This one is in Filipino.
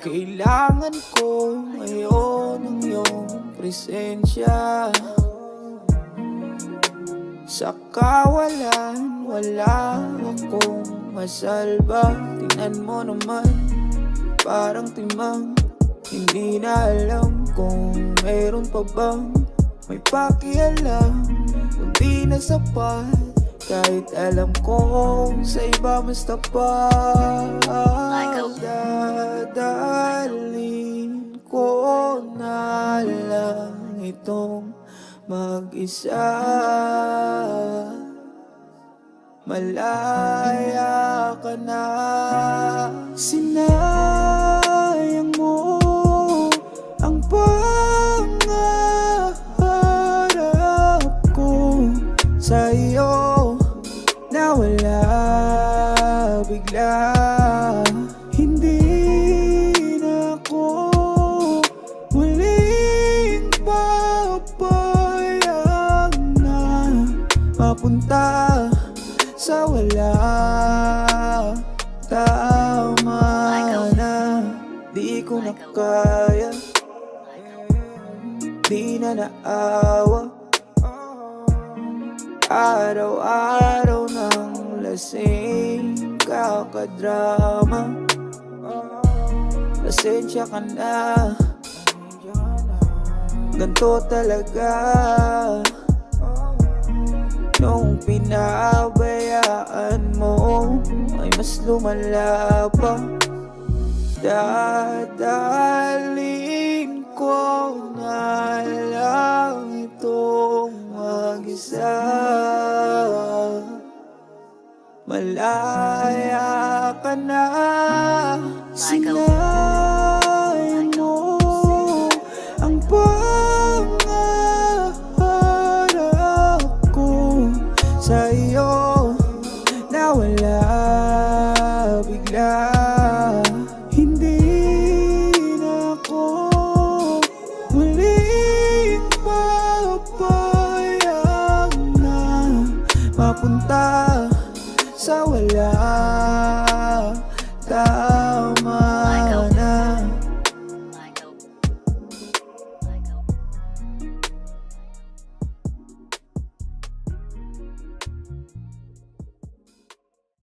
Kailangan ko ngayon ang iyong presensya. Sa kawalan, wala akong masalba. Tingnan mo naman, parang timang. Hindi na alam kung mayroon pa bang may pakialam. Kung di na sapat, kahit alam kong sa iba mas tapat. Dadalhin ko na lang itong mag-isa. Malaya ka na. Sinayang mo ang pangarap ko sa'yo. Nawala bigla. Hindi na ako muling papayag na mapunta sa wala. Tama na, di ko na kaya, di na naawa. Araw-araw ng lasing, kakadrama. Pasensya ka na, ganto talaga. Nung pinabayaan mo ay mas lumala pa. Dadalhin ko na lang itong mag-isa. Malaya ka na. Sinayang mo ang pangarap ko sa'yo. Nawala bigla.